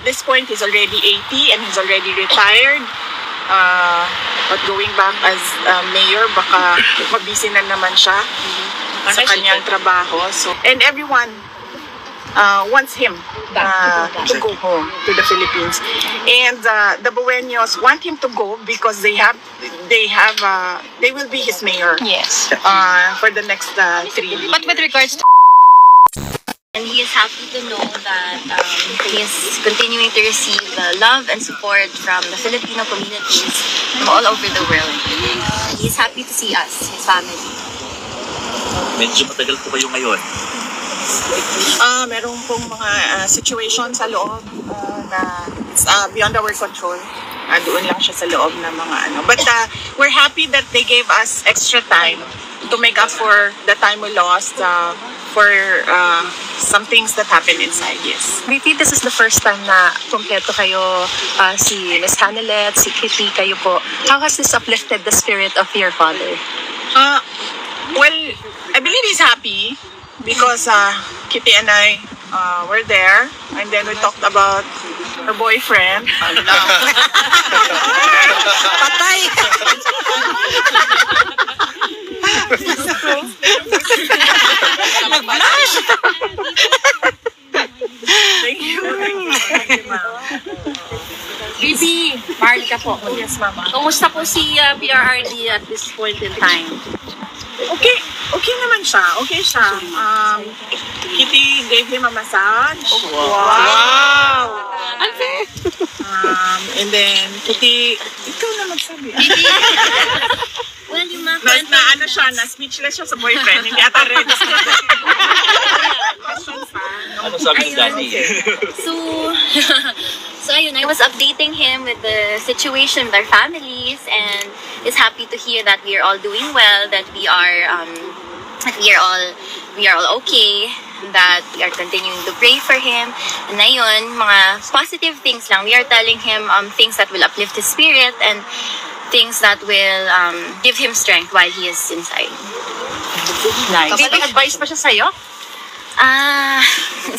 this point, he's already 80 and he's already retired. But going back as mayor, baka mabisi na naman siya sa kanyang trabaho. So, and everyone wants him to go home to the Philippines. And the Buenos want him to go because they will be his mayor. Yes. For the next 3 years. But with regards to And he is happy to know that he is continuing to receive the love and support from the Filipino communities from all over the world. He is happy to see us, his family. Medyo matagal po kayo ngayon. Meron pong mga situation sa loob na it's beyond our control. Doon lang siya sa loob ng mga ano. But we're happy that they gave us extra time to make up for the time we lost for some things that happened inside, yes. VP, this is the first time na kumpleto kayo, si Ms. Hanelet, si Kitty, kayo po. How has this uplifted the spirit of your father? Well, I believe he's happy because Kitty and I were there, and then we talked about her boyfriend. Patay! Nag-blush! Thank you. Thank you, ma'am. Bibi, Marlica po. Yes, mama. Kumusta po si PRRD at this point in time? Okay naman siya. Okay siya. Kitty gave him a massage. Wow! Unfair! And then, Kitty, ikaw na magsabi. Well, yung mga Na ano siya, na speechless siya sa boyfriend. Hindi ata ready. Questions pa. Ano sabi ni Daddy? So ayun, I was updating him with the situation with our families, and is happy to hear that we are all doing well, that we are all okay, that we are continuing to pray for him. And ayun, mga positive things lang. We are telling him things that will uplift his spirit and things that will give him strength while he is inside. Nice. May advice pa siya sa'yo?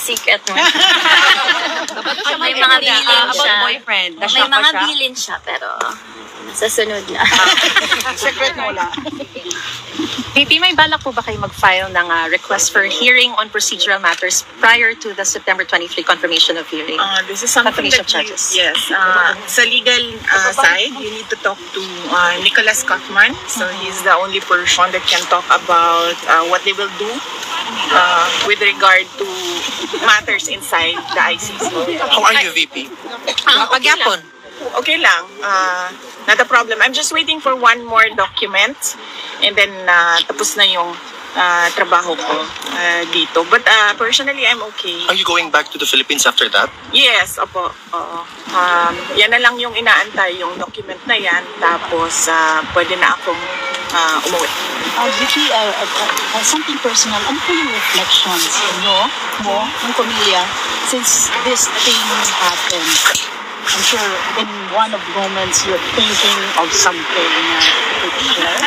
Secret mo. May mga bilin siya. Boyfriend. May mga bilin siya, pero sa sunod na. Secret mo lang. VP, may balak po ba kayo mag-file ng request for hearing on procedural matters prior to the September 23 confirmation of hearing? This is something Confirmation that charges. yes, sa legal side, you need to talk to Nicholas Kaufman. So he's the only person that can talk about what they will do with regard to matters inside the ICC. How are you, VP? Okay lang. Not a problem. I'm just waiting for one more document and then tapos na yung trabaho ko dito. But personally, I'm okay. Are you going back to the Philippines after that? Yes, opo. Oo. Yan na lang yung inaantay, yung document na yan. Tapos pwede na akong umuwi. Vicky, something personal. Ano po yung reflections mo, ng pamilya, since this thing happened? I'm sure in one of the moments you're thinking of something na could share.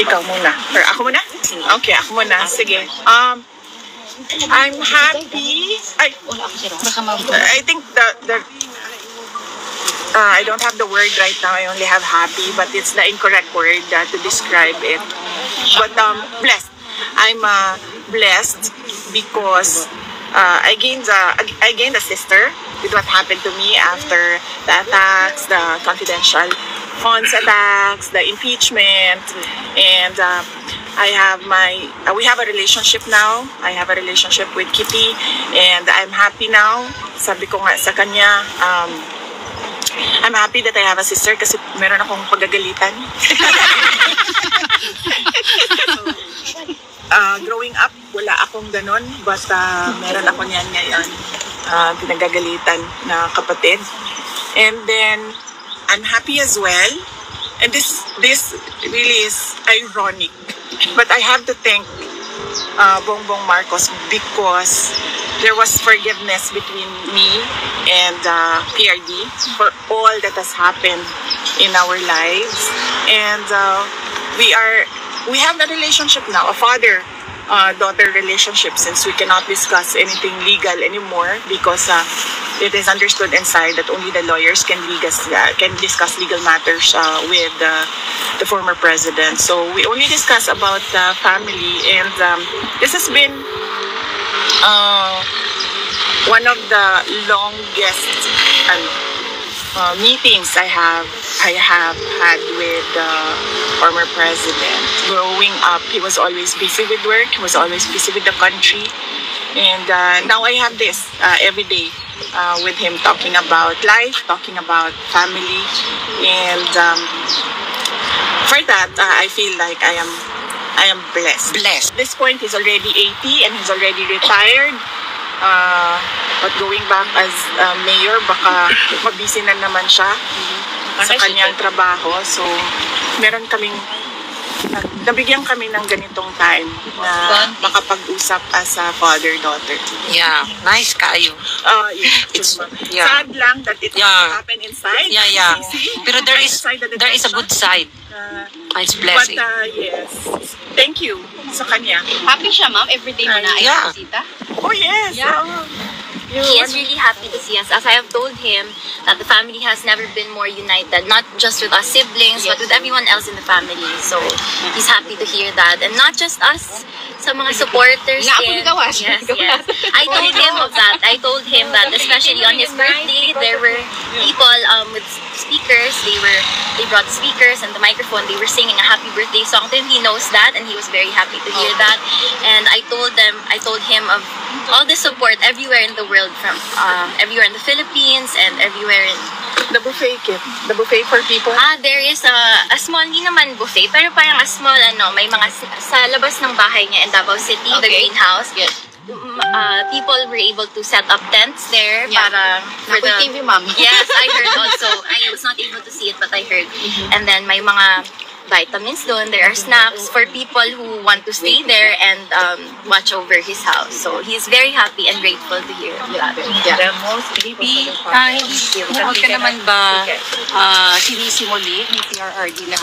Ikaw muna. Or ako muna? Okay, ako muna. Sige. I'm happy. I think the I don't have the word right now. I only have happy, but it's the incorrect word to describe it. But blessed. I'm blessed because I gained a sister with what happened to me after the attacks, the confidential funds attacks, the impeachment, and we have a relationship now. I have a relationship with Kitty, and I'm happy now. Sabi ko nga sa kanya, I'm happy that I have a sister kasi meron akong pagagalitan. Growing up, wala akong ganun, but meron ako niyan ngayon, pinagagalitan na kapatid. And then, I'm happy as well. And this really is ironic. But I have to thank Bongbong Marcos because there was forgiveness between me and PRD for all that has happened in our lives. And we have a relationship now, a father daughter relationship, since we cannot discuss anything legal anymore because it is understood inside that only the lawyers can discuss legal matters with the former president. So we only discuss about family, and this has been one of the longest meetings I have had with the former president. Growing up, he was always busy with work. He was always busy with the country, and now I have this every day with him, talking about life, talking about family, and for that I feel like I am blessed. At this point, he's already 80 and he's already retired. But going back as mayor, baka mabisi na naman siya sa kanyang trabaho. So, nabigyan kami ng ganitong time na makapag-usap as a father-daughter. Yeah, nice kayo. Sad lang that it happened inside. Yeah. See? Pero there is a good side. It's blessing. But yes, thank you sa kanya. Happy siya, ma'am? Everyday mo na Yeah. bisita? Oh yes. Yeah. He is really happy to see us. As I have told him, that the family has never been more united, not just with us siblings, but with everyone else in the family. So, he's happy to hear that. And not just us, sa mga supporters din. Yes. I told him of that. I told him that especially on his birthday, there were people with speakers. They brought speakers and the microphone. They were singing a happy birthday song to him. He knows that, and he was very happy to hear that. And I told him of all the support everywhere in the world, from everywhere in the Philippines and everywhere in The buffet kit. The buffet for people. there is a small, hindi naman buffet, pero parang a small, may mga sa labas ng bahay niya in Davao City, the greenhouse. Yes. People were able to set up tents there para for the TV, ma'am. Yes, I heard also. I was not able to see it, but I heard. And then may mga vitamins doon. There are snacks for people who want to stay there and watch over his house. So he's very happy and grateful to hear that. Hindi ka naman ba sinisimuli ni PRRD na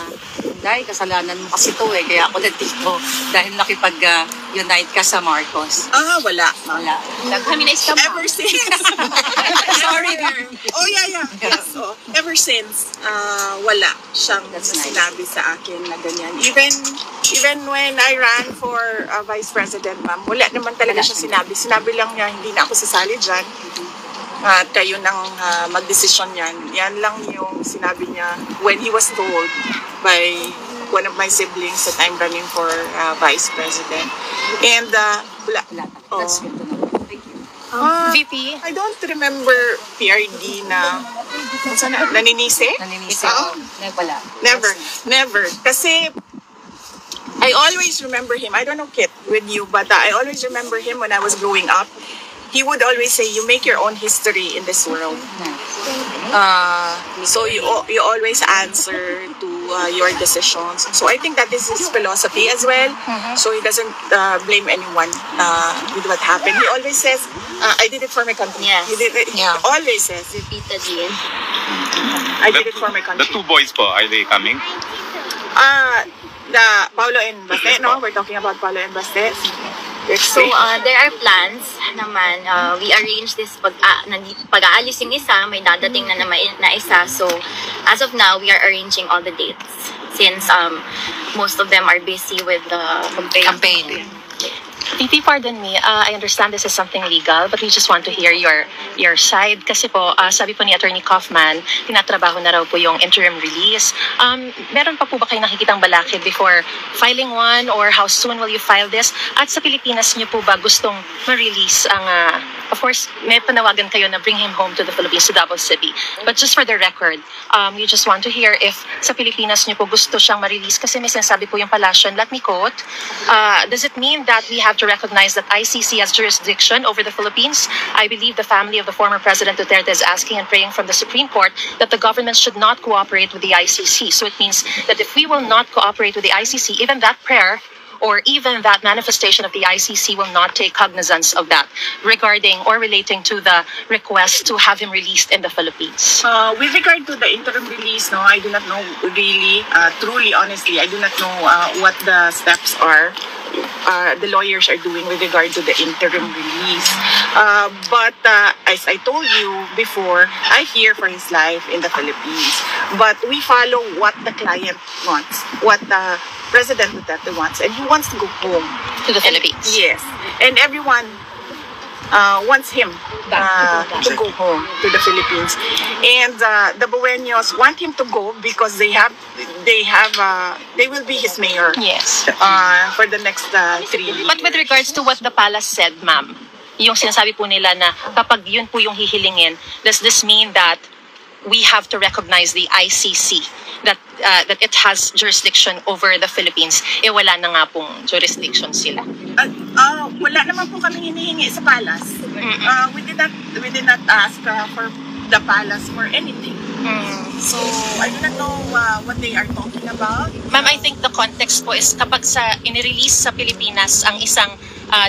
dahil kasalanan mo kasi to kaya ako nandito dahil nakipag-unite ka sa Marcos? Wala. Kami na scam. Ever since. Sorry. Oh, yeah. Yes. Oh, ever since, wala siyang sinabi sa akin na ganyan. Even when I ran for Vice President, ma'am, wala naman talaga siya sinabi. Sinabi lang niya, hindi na ako sasali dyan. At kayo nang magdesisyon yan. Yan lang yung sinabi niya when he was told by one of my siblings that I'm running for Vice President. And wala. That's good to know. Thank you. VP? I don't remember PRD na naninisi. Naninisi. Wala. Never. Kasi I always remember him. I don't know, Kit, with you, but I always remember him when I was growing up. He would always say, you make your own history in this world. So you always answer to your decisions. So I think that is his philosophy as well. So he doesn't blame anyone with what happened. He always says, I did it for my country. Yes. He always says, Repeatedly. I did it for my country. The two boys po, are they coming? The Paulo and Baste, no? We're talking about Paulo and Baste. So, there are plans naman. We arrange this pag-aalis yung isa, may dadating na naman na isa. So, as of now, we are arranging all the dates since most of them are busy with the Campaign. VP, pardon me, I understand this is something legal, but we just want to hear your side. Kasi po, sabi po ni Attorney Kaufman, tinatrabaho na raw po yung interim release. Meron pa po ba kayo nakikitang balakid before filing one, or how soon will you file this? At sa Pilipinas niyo po ba gustong ma-release ang, of course, may panawagan kayo na bring him home to the Philippines, to Davao City. But just for the record, we just want to hear if sa Pilipinas niyo po gusto siyang ma-release, kasi may sinasabi po yung palasyon. Let me quote, does it mean that we have to recognize that ICC has jurisdiction over the Philippines? I believe the family of the former President Duterte is asking and praying from the Supreme Court that the government should not cooperate with the ICC. So it means that if we will not cooperate with the ICC, even that prayer or even that manifestation of the ICC will not take cognizance of that regarding or relating to the request to have him released in the Philippines. With regard to the interim release, no, I do not know really, truly, honestly, I do not know what the steps are the lawyers are doing with regard to the interim release. But as I told you before, I fear for his life in the Philippines. But we follow what the client wants, what President Duterte wants, and he wants to go home. To the Philippines. Yes, and everyone wants him to go home to the Philippines, and the Buenos want him to go because they will be his mayor Yes. for the next 3 years. But with regards to what the palace said, ma'am, yung sinasabi po nila na kapag yun po yung hihilingin, does this mean that we have to recognize the ICC, that it has jurisdiction over the Philippines? Wala na nga pong jurisdiction sila. Wala naman po kami hinihingi sa palace. We did not ask for the palace for anything. So I do not know what they are talking about. Ma'am, I think the context po is kapag inirelease sa Pilipinas ang isang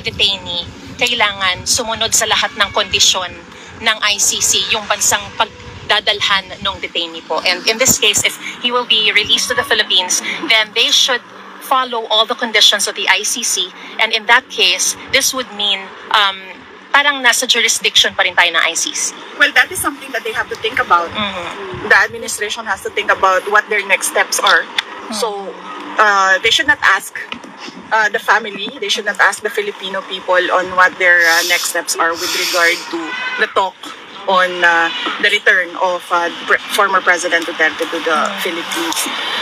detainee, kailangan sumunod sa lahat ng kondisyon ng ICC, yung bansang pagdadalhan ng detainee po. And in this case, if he will be released to the Philippines, then they should follow all the conditions of the ICC. And in that case, this would mean parang nasa jurisdiction pa rin tayo ng ICC. Well, that is something that they have to think about. The administration has to think about what their next steps are. So they should not ask the family, they should not ask the Filipino people on what their next steps are with regard to the talk on the return of former President Duterte to the Philippines.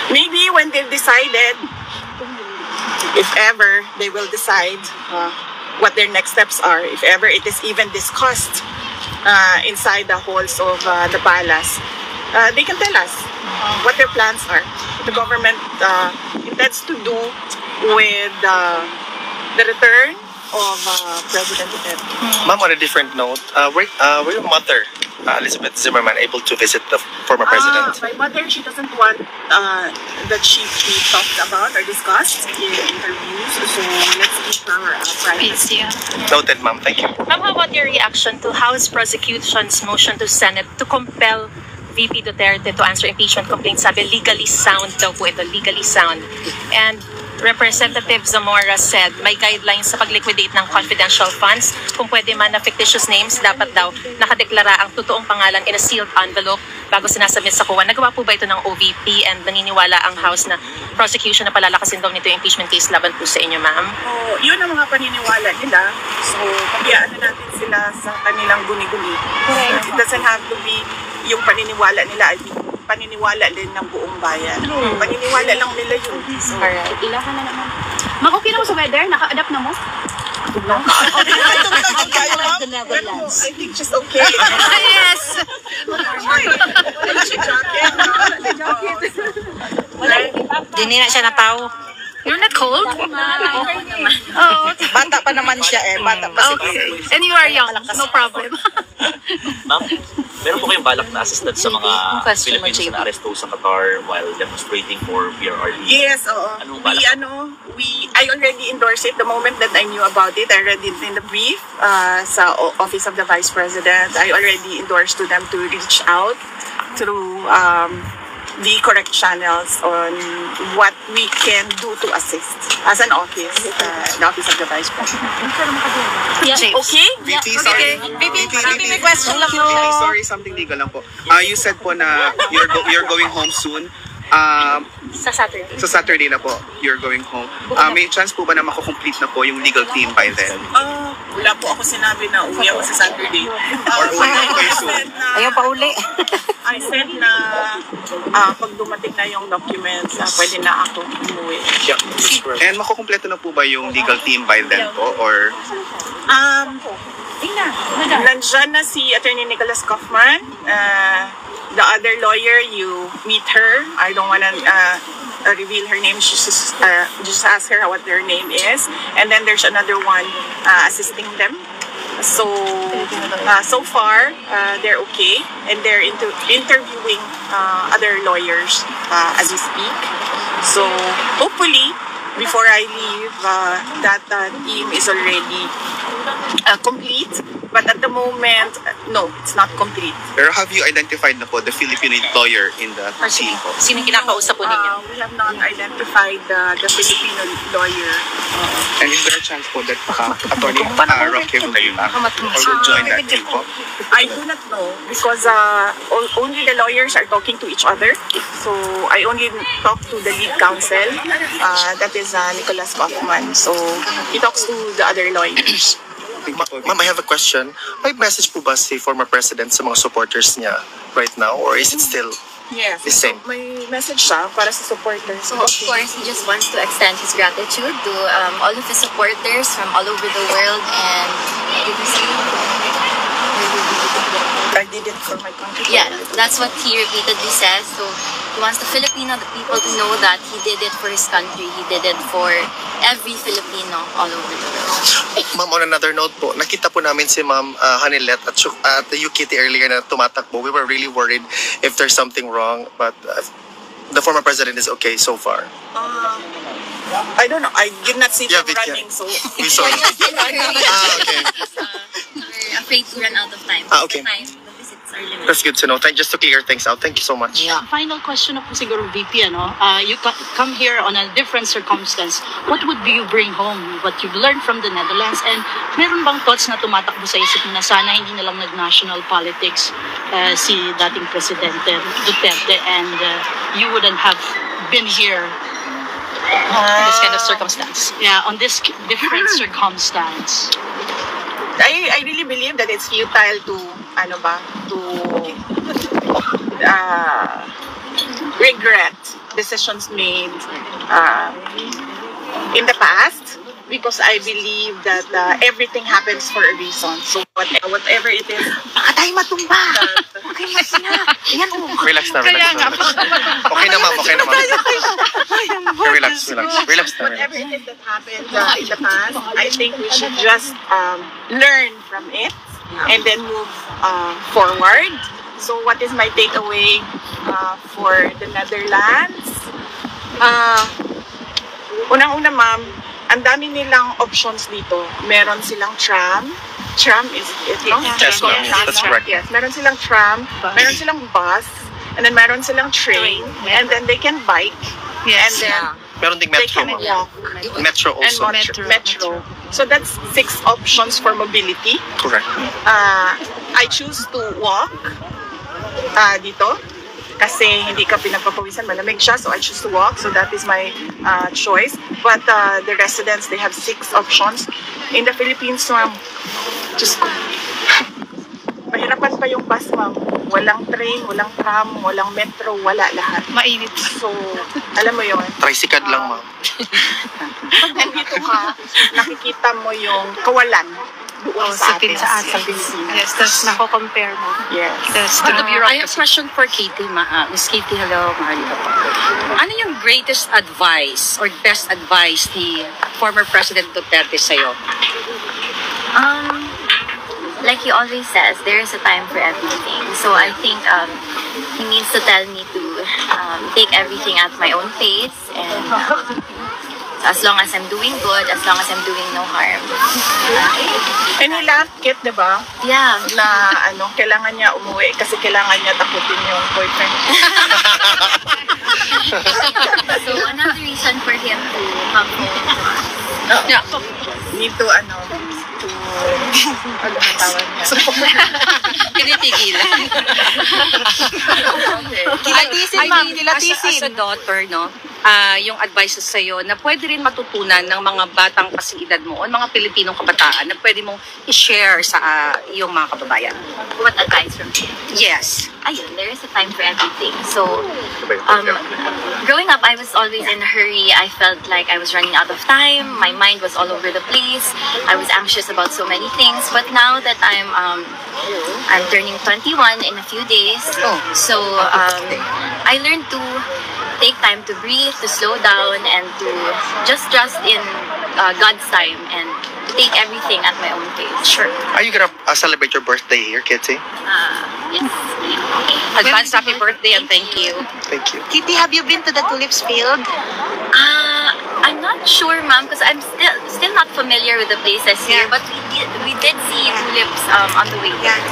Maybe when they've decided, if ever they will decide what their next steps are, if ever it is even discussed inside the halls of the palace, they can tell us what their plans are. The government intends to do with the return of President Duterte. Ma'am, on a different note, were your mother, Elizabeth Zimmerman, able to visit the former president? My mother, she doesn't want that she be talked about or discussed in interviews, so let's keep our privacy. Noted, ma'am. Thank you. Ma'am, how about your reaction to House prosecution's motion to Senate to compel VP Duterte to answer impeachment complaints? Sabi, legally sound daw po ito, legally sound. And Representative Zamora said may guidelines sa pag-liquidate ng confidential funds. Kung pwede man na fictitious names, dapat daw nakadeklara ang totoong pangalan in a sealed envelope bago sinasubmit sa COA. Nagawa po ba ito ng OVP, and naniniwala ang House na prosecution na palalakasin daw nito yung impeachment case laban po sa inyo, ma'am? Yun ang mga paniniwala nila. So, pabayaan na natin sila sa kanilang guni-guni. It doesn't have to be yung paniniwala nila, paniniwala din ng buong bayan. Paniniwala lang nila yun. So, Alright. Ilahan na naman. Ma'am, okay na mo sa weather? Naka-adapt na mo? The Netherlands. I think she's okay. Yes! Dini na siya nataw. You're not cold? Oh, Bata pa naman siya Bata pa okay. And you are young. No problem. Ma'am, meron po kayong balak na assistant sa mga Question mo, Filipinos JB. na aresto sa Qatar while demonstrating for PRRD? Yes, oo. Anong balak? I already endorsed it the moment that I knew about it. I read it in the brief sa Office of the Vice President. I already endorsed to them to reach out through the correct channels on what we can do to assist as an office, the Office of the Vice President. Okay? VP, sorry. VP, may question lang po. VP, sorry, something legal lang po. You said po na you're going home soon. Sa Saturday. Sa Saturday na po, you're going home. May chance po ba na mako-complete na po yung legal team by then? Wala po ako sinabi na uwi ako sa Saturday. Or uwi ako kayo soon? Ayaw pa uli. I said na pag dumating na yung documents, pwede na ako umuwi. Yeah. And mako-kompleto na po ba yung legal team by then po? Or Nandyan na si Attorney Nicholas Kaufman. The other lawyer, you meet her. I don't want to reveal her name. Just ask her what their name is. And then there's another one assisting them. So far, they're okay. And they're interviewing other lawyers as we speak. So hopefully, before I leave, that team is already complete. But at the moment, no, it's not complete. Pero have you identified na po the Filipino lawyer in the team po? Sinong kinakausap po ninyo? We have not identified the Filipino lawyer. And is there a chance po that Attorney Roque will join that team po? I do not know because only the lawyers are talking to each other. So I only talk to the lead counsel, that is Nicholas Kaufman. So he talks to the other lawyers. Ma'am, I have a question. May message po ba si former president sa mga supporters niya right now? Or is it still Yes. the same? May message siya para sa supporters. So of course, he just wants to extend his gratitude to all of his supporters from all over the world, and I did it for my country. yeah, that's what he repeatedly says. So he wants the people to know that he did it for his country. He did it for every Filipino all over the world. Ma'am, on another note po, nakita po namin si Ma'am Hanilet at the UKT earlier na tumatakbo. We were really worried if there's something wrong, but the former president is okay so far. I don't know. I did not see Yeah, them but running, so We saw it. Okay. We're afraid to run out of time. Okay. The visits are limited. That's good to know. Just to clear things out. Thank you so much. Yeah. Final question na po siguro, VP, ano? You come here on a different circumstance. What would you bring home? What you've learned from the Netherlands? And meron bang thoughts na tumatakbo sa isip mo na sana hindi na lang nag-national politics si dating Presidente Duterte and you wouldn't have been here In this kind of circumstance. yeah, on this different circumstance? I really believe that it's futile to regret decisions made in the past, because I believe that everything happens for a reason. So whatever it is, baka tayo matumba. Okay, yan Relax na, relax na. Okay na, ma'am. Okay na, ma'am. Okay, relax na. Whatever it is that happened in the past, I think we should just learn from it and then move forward. So what is my takeaway for the Netherlands? Unang-una, ma'am, ang dami nilang options dito. Meron silang tram. Tram is it, no? Yes, ma'am. That's correct. Yes, meron silang tram, meron silang bus, and then meron silang train, and then they can bike, and then Meron ding they metro, can ma'am. walk. Metro And also. metro. So that's 6 options for mobility. Correct. I choose to walk dito kasi hindi ka pinagpapawisan, malamig siya, so I choose to walk. So that is my choice. But the residents, they have 6 options. In the Philippines, ma'am, just mahirapan pa yung bus, ma'am. Walang train, walang tram, walang metro, wala lahat. Mainit. So, alam mo yon. Tricycad lang, ma'am. Pag nandito ka, nakikita mo yung kawalan doon sa atin. Sa Pilipinas. Yes, tapos nako-compare mo. Yes. That's to the I have a question for Katie. Miss Katie, hello. Mahalika po. Ano yung greatest advice or best advice ni former President Duterte sa'yo? Like he always says, there is a time for everything. So I think he needs to tell me to take everything at my own pace, and as long as I'm doing good, as long as I'm doing no harm. And he laughed, Kit, di ba? Yeah. Na kailangan niya umuwi kasi kailangan niya takutin yung boyfriend. So another reason for him to come home to us. Yeah. Need to, ano ang tawag niya? Kinitigilan. Kilatisin, ma'am, kilatisin. As a daughter, no, yung advice sa'yo na pwede rin matutunan ng mga batang kasing edad mo o mga Pilipinong kabataan na pwede mong i-share sa iyong mga kababayan. What advice from him? Yes. Ayun, there is a time for everything. So, growing up, I was always in a hurry. I felt like I was running out of time. My mind was all over the place. I was anxious about so many things. But now that I'm turning 21 in a few days, so I learned to take time to breathe, to slow down, and to just trust in God's time and to take everything at my own pace. Sure. Are you gonna celebrate your birthday here, Kitty? Yes. Advance happy birthday and thank you. Thank you. Kitty, have you been to the Tulips Field? I'm not sure, ma'am, because I'm still not familiar with the places here. But we did see tulips on the way there.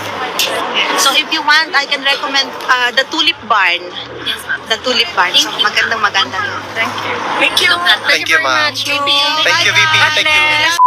So if you want, I can recommend the Tulip Barn. Yes, ma'am. The Tulip Barn. So Thank you. magandang. Thank you. Thank you, ma'am. Thank you very much, VP. Thank you, VP. Thank you.